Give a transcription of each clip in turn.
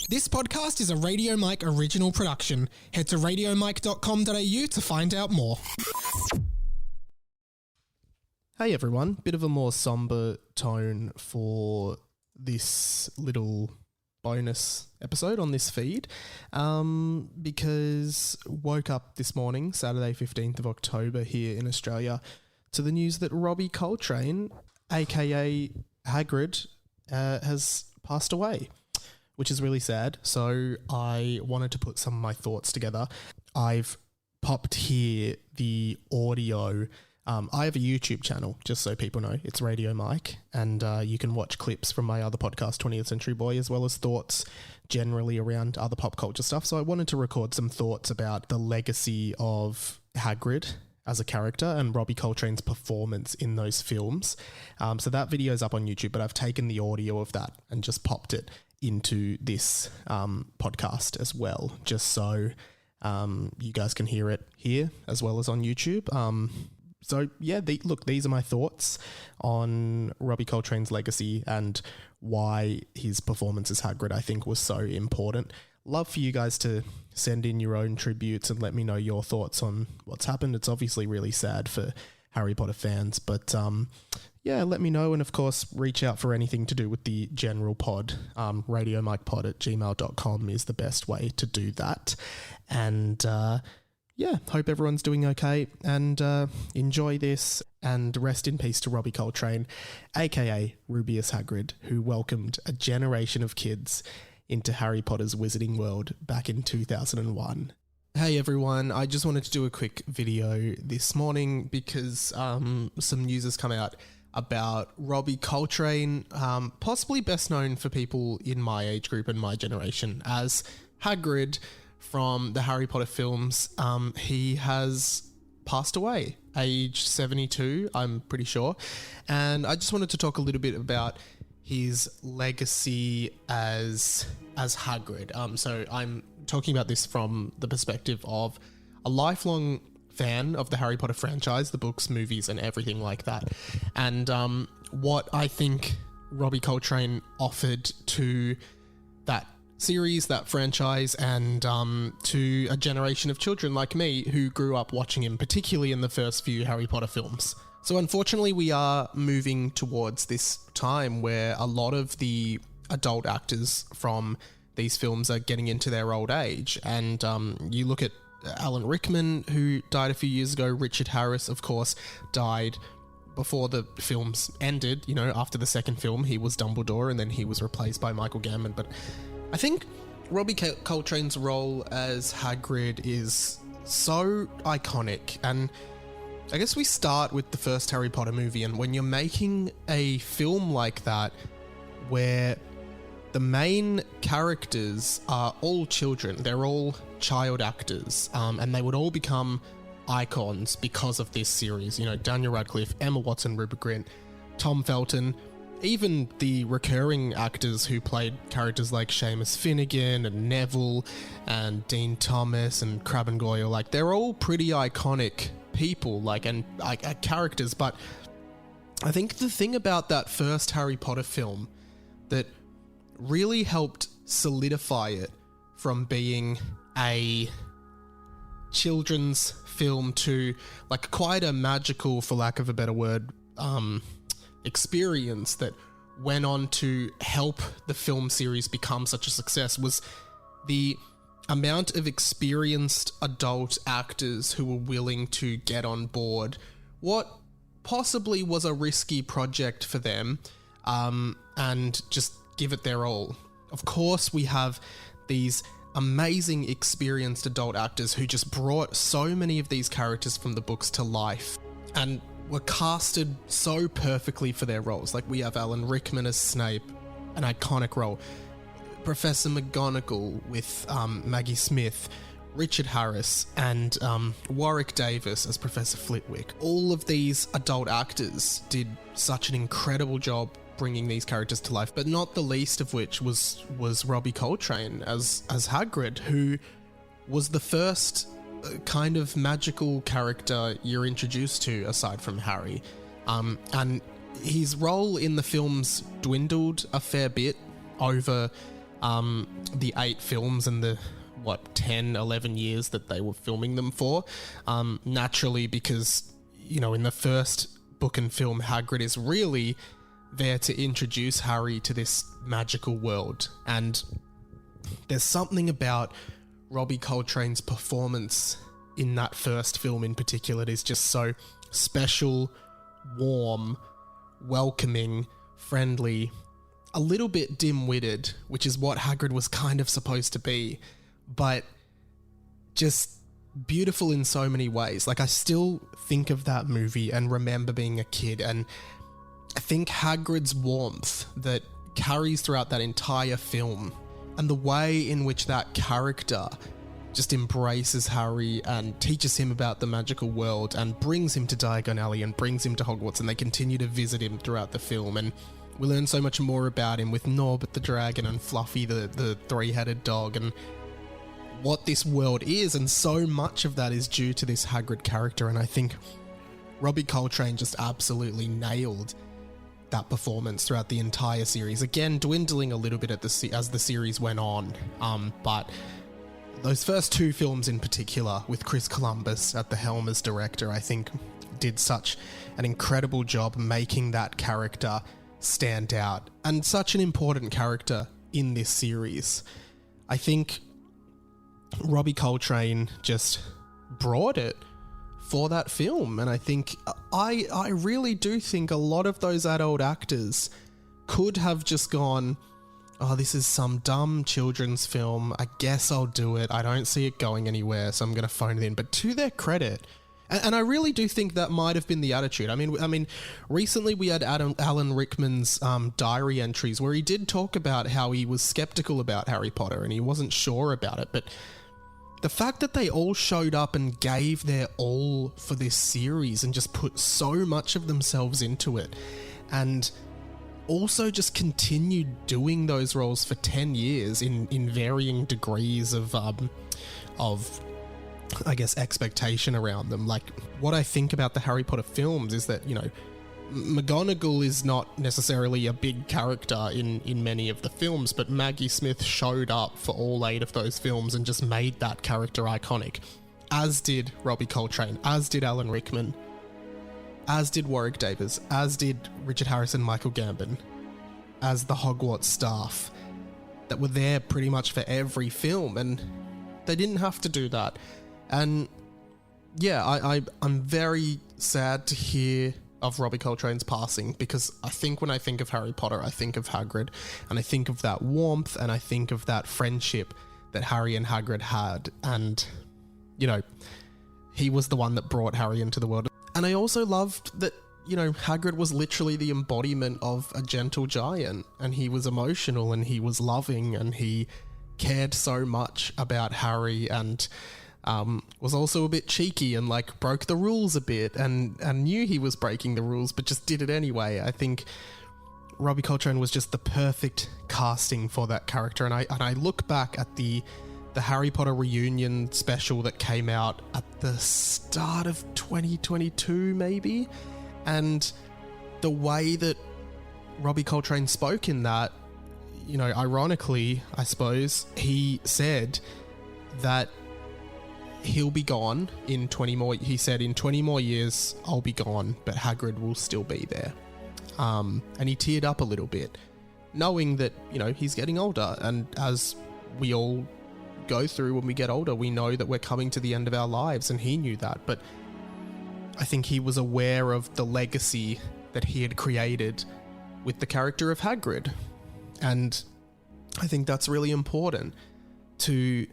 This podcast is a Radio Mike original production. Head to radiomike.com.au to find out more. Hey everyone, bit of a more somber tone for this little bonus episode on this feed because woke up this morning, Saturday 15th of October here in Australia, to the news that Robbie Coltrane, aka Hagrid, has passed away, which is really sad. So I wanted to put some of my thoughts together. I've popped here the audio. I have a YouTube channel, just so people know. It's Radio Mike, and you can watch clips from my other podcast, 20th Century Boy, as well as thoughts generally around other pop culture stuff. So I wanted to record some thoughts about the legacy of Hagrid as a character and Robbie Coltrane's performance in those films. So that video is up on YouTube, but I've taken the audio of that and just popped it into this podcast as well, just so you guys can hear it here as well as on YouTube. So yeah, these are my thoughts on Robbie Coltrane's legacy and why his performance as Hagrid, I think, was so important. Love for you guys to send in your own tributes and let me know your thoughts on what's happened. It's obviously really sad for Harry Potter fans, but yeah, let me know. And of course, reach out for anything to do with the general pod. radiomikepod@gmail.com is the best way to do that. And yeah, hope everyone's doing okay and enjoy this, and rest in peace to Robbie Coltrane, aka Rubeus Hagrid, who welcomed a generation of kids into Harry Potter's Wizarding World back in 2001. Hey everyone, I just wanted to do a quick video this morning because some news has come out about Robbie Coltrane, possibly best known for people in my age group and my generation as Hagrid from the Harry Potter films. He has passed away, age 72, I'm pretty sure. And I just wanted to talk a little bit about his legacy as Hagrid. So I'm talking about this from the perspective of a lifelong fan of the Harry Potter franchise, the books, movies, and everything like that. And what I think Robbie Coltrane offered to that series, that franchise, and to a generation of children like me who grew up watching him, particularly in the first few Harry Potter films. So unfortunately, we are moving towards this time where a lot of the adult actors from these films are getting into their old age. And you look at Alan Rickman, who died a few years ago. Richard Harris, of course, died before the films ended. You know, after the second film, he was Dumbledore, and then he was replaced by Michael Gambon. But I think Robbie Coltrane's role as Hagrid is so iconic, and I guess we start with the first Harry Potter movie. And when you're making a film like that, where the main characters are all children, they're all child actors, and they would all become icons because of this series. You know, Daniel Radcliffe, Emma Watson, Rupert Grint, Tom Felton, even the recurring actors who played characters like Seamus Finnegan and Neville and Dean Thomas and Crabbe and Goyle, like, they're all pretty iconic people, and characters. But I think the thing about that first Harry Potter film that really helped solidify it from being a children's film to like quite a magical, for lack of a better word, experience that went on to help the film series become such a success was the amount of experienced adult actors who were willing to get on board what possibly was a risky project for them, and just give it their all. Of course, we have these amazing experienced adult actors who just brought so many of these characters from the books to life and were casted so perfectly for their roles. Like, we have Alan Rickman as Snape, an iconic role. Professor McGonagall with Maggie Smith, Richard Harris, and Warwick Davis as Professor Flitwick. All of these adult actors did such an incredible job bringing these characters to life, but not the least of which was Robbie Coltrane as Hagrid, who was the first kind of magical character you're introduced to aside from Harry. And his role in the films dwindled a fair bit over the 8 films and the 10, 11 years that they were filming them for. Naturally, because, in the first book and film, Hagrid is really there to introduce Harry to this magical world. And there's something about Robbie Coltrane's performance in that first film in particular that is just so special, warm, welcoming, friendly, a little bit dim-witted, which is what Hagrid was kind of supposed to be, but just beautiful in so many ways. Like, I still think of that movie and remember being a kid, and I think Hagrid's warmth that carries throughout that entire film, and the way in which that character just embraces Harry and teaches him about the magical world and brings him to Diagon Alley and brings him to Hogwarts, and they continue to visit him throughout the film, and we learn so much more about him with Norbert the dragon and Fluffy the three-headed dog, and what this world is, and so much of that is due to this Hagrid character. And I think Robbie Coltrane just absolutely nailed that performance throughout the entire series, again dwindling a little bit as the series went on, but those first 2 films in particular, with Chris Columbus at the helm as director, I think did such an incredible job making that character stand out, and such an important character in this series. I think Robbie Coltrane just brought it for that film, and I think I really do think a lot of those adult actors could have just gone, oh, this is some dumb children's film, I guess I'll do it, I don't see it going anywhere, so I'm going to phone it in. But to their credit, and I really do think that might have been the attitude. I mean, recently we had Alan Rickman's diary entries where he did talk about how he was skeptical about Harry Potter and he wasn't sure about it, but the fact that they all showed up and gave their all for this series and just put so much of themselves into it, and also just continued doing those roles for 10 years in varying degrees of I guess expectation around them. Like, what I think about the Harry Potter films is that, McGonagall is not necessarily a big character in many of the films, but Maggie Smith showed up for all 8 of those films and just made that character iconic, as did Robbie Coltrane, as did Alan Rickman, as did Warwick Davis, as did Richard Harris and Michael Gambon, as the Hogwarts staff that were there pretty much for every film, and they didn't have to do that. And yeah, I'm very sad to hear of Robbie Coltrane's passing, because I think when I think of Harry Potter, I think of Hagrid, and I think of that warmth, and I think of that friendship that Harry and Hagrid had, and, he was the one that brought Harry into the world. And I also loved that, Hagrid was literally the embodiment of a gentle giant, and he was emotional, and he was loving, and he cared so much about Harry, and was also a bit cheeky and broke the rules a bit and knew he was breaking the rules but just did it anyway. I think Robbie Coltrane was just the perfect casting for that character, and I look back at the Harry Potter reunion special that came out at the start of 2022 maybe, and the way that Robbie Coltrane spoke in that, ironically, I suppose, he said that he'll be gone in 20 more. He said, in 20 more years, I'll be gone, but Hagrid will still be there. And he teared up a little bit, knowing that, he's getting older. And as we all go through when we get older, we know that we're coming to the end of our lives, and he knew that. But I think he was aware of the legacy that he had created with the character of Hagrid. And I think that's really important, to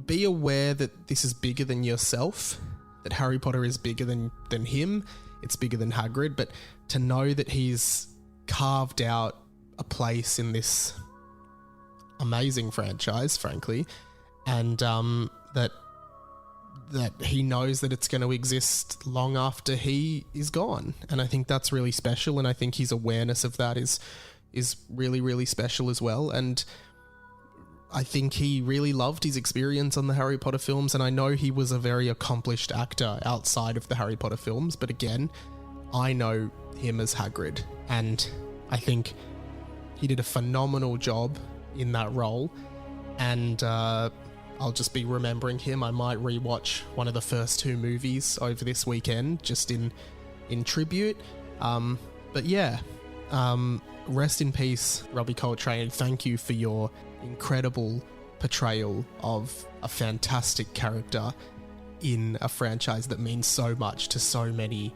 be aware that this is bigger than yourself, that Harry Potter is bigger than him, it's bigger than Hagrid, but to know that he's carved out a place in this amazing franchise, frankly, and that he knows that it's going to exist long after he is gone. And I think that's really special, and I think his awareness of that is really, really special as well. And I think he really loved his experience on the Harry Potter films, and I know he was a very accomplished actor outside of the Harry Potter films, but again, I know him as Hagrid, and I think he did a phenomenal job in that role, and I'll just be remembering him. I might rewatch one of the first two movies over this weekend, just in tribute. But yeah, rest in peace, Robbie Coltrane. Thank you for your incredible portrayal of a fantastic character in a franchise that means so much to so many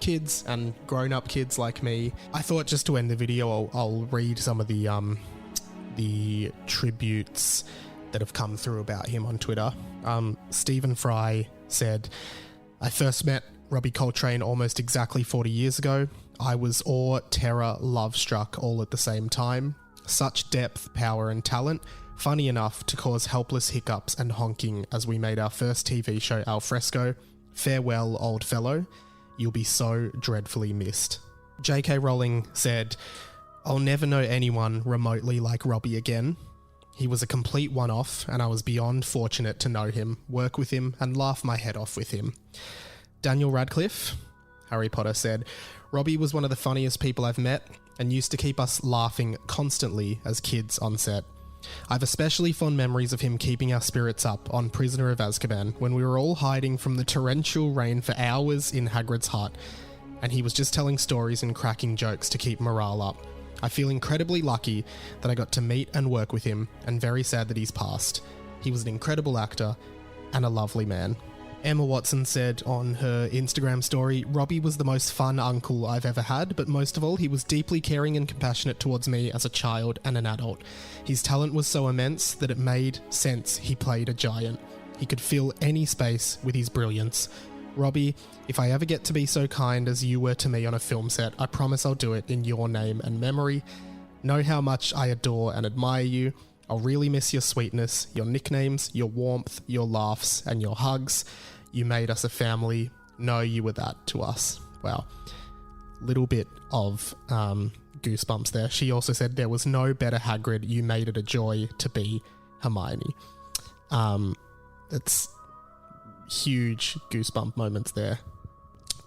kids and grown-up kids like me. I thought just to end the video, I'll read some of the tributes that have come through about him on Twitter. Stephen Fry said, "I first met Robbie Coltrane almost exactly 40 years ago. I was awe, terror, love struck all at the same time. Such depth, power and talent. Funny enough to cause helpless hiccups and honking as we made our first TV show al fresco. Farewell, old fellow. You'll be so dreadfully missed." J.K. Rowling said, "I'll never know anyone remotely like Robbie again. He was a complete one-off, and I was beyond fortunate to know him, work with him, and laugh my head off with him." Daniel Radcliffe, Harry Potter, said, "Robbie was one of the funniest people I've met, and used to keep us laughing constantly as kids on set. I've especially fond memories of him keeping our spirits up on Prisoner of Azkaban when we were all hiding from the torrential rain for hours in Hagrid's hut, and he was just telling stories and cracking jokes to keep morale up. I feel incredibly lucky that I got to meet and work with him, and very sad that he's passed. He was an incredible actor and a lovely man." Emma Watson said on her Instagram story, "Robbie was the most fun uncle I've ever had, but most of all, he was deeply caring and compassionate towards me as a child and an adult. His talent was so immense that it made sense he played a giant. He could fill any space with his brilliance. Robbie, if I ever get to be so kind as you were to me on a film set, I promise I'll do it in your name and memory. Know how much I adore and admire you. I'll really miss your sweetness, your nicknames, your warmth, your laughs, and your hugs. You made us a family. Know you were that to us." Wow. Little bit of goosebumps there. She also said, "There was no better Hagrid. You made it a joy to be Hermione." It's huge goosebump moments there.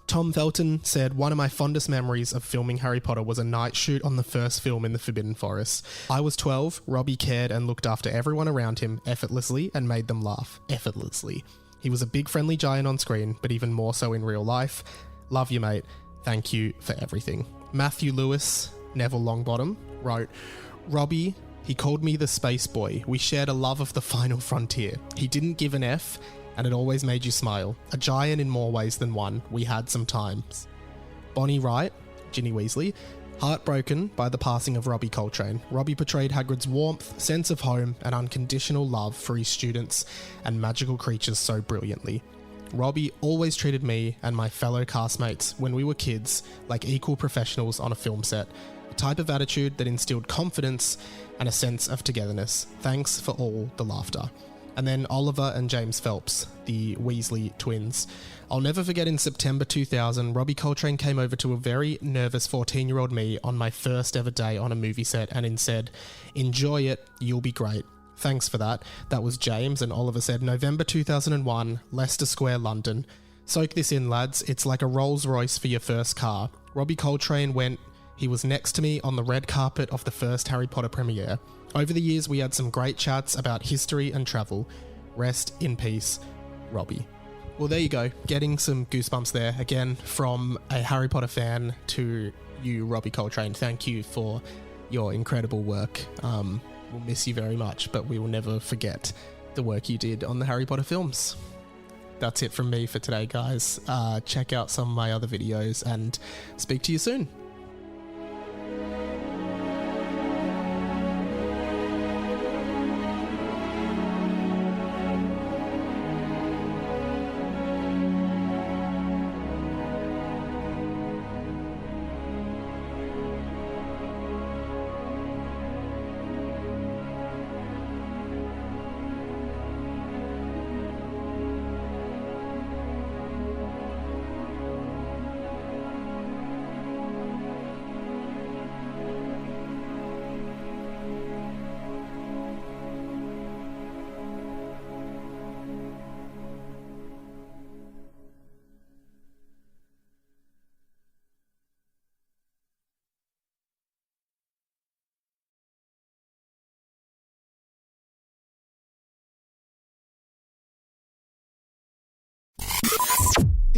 Tom Felton said, "One of my fondest memories of filming Harry Potter was a night shoot on the first film in the Forbidden Forest. I was 12, Robbie cared and looked after everyone around him effortlessly and made them laugh effortlessly. He was a big friendly giant on screen, but even more so in real life. Love you, mate. Thank you for everything." Matthew Lewis, Neville Longbottom, wrote, "Robbie, he called me the space boy. We shared a love of the final frontier. He didn't give an F, and it always made you smile. A giant in more ways than one. We had some times." Bonnie Wright, Ginny Weasley, heartbroken by the passing of Robbie Coltrane. Robbie portrayed Hagrid's warmth, sense of home, and unconditional love for his students and magical creatures so brilliantly. Robbie always treated me and my fellow castmates when we were kids like equal professionals on a film set, a type of attitude that instilled confidence and a sense of togetherness. Thanks for all the laughter." And then Oliver and James Phelps, the Weasley twins. "I'll never forget in September 2000, Robbie Coltrane came over to a very nervous 14-year-old me on my first ever day on a movie set and said, 'Enjoy it, you'll be great.' Thanks for that." That was James, and Oliver said, "November 2001, Leicester Square, London. Soak this in, lads. It's like a Rolls Royce for your first car. Robbie Coltrane went. He was next to me on the red carpet of the first Harry Potter premiere. Over the years, we had some great chats about history and travel. Rest in peace, Robbie." Well, there you go. Getting some goosebumps there. Again, from a Harry Potter fan to you, Robbie Coltrane. Thank you for your incredible work. We'll miss you very much, but we will never forget the work you did on the Harry Potter films. That's it from me for today, guys. Check out some of my other videos and speak to you soon.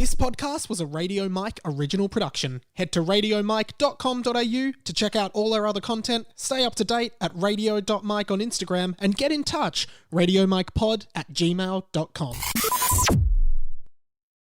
This podcast was a Radio Mike original production. Head to radiomike.com.au to check out all our other content, stay up to date at radio.mike on Instagram, and get in touch, radiomikepod@gmail.com.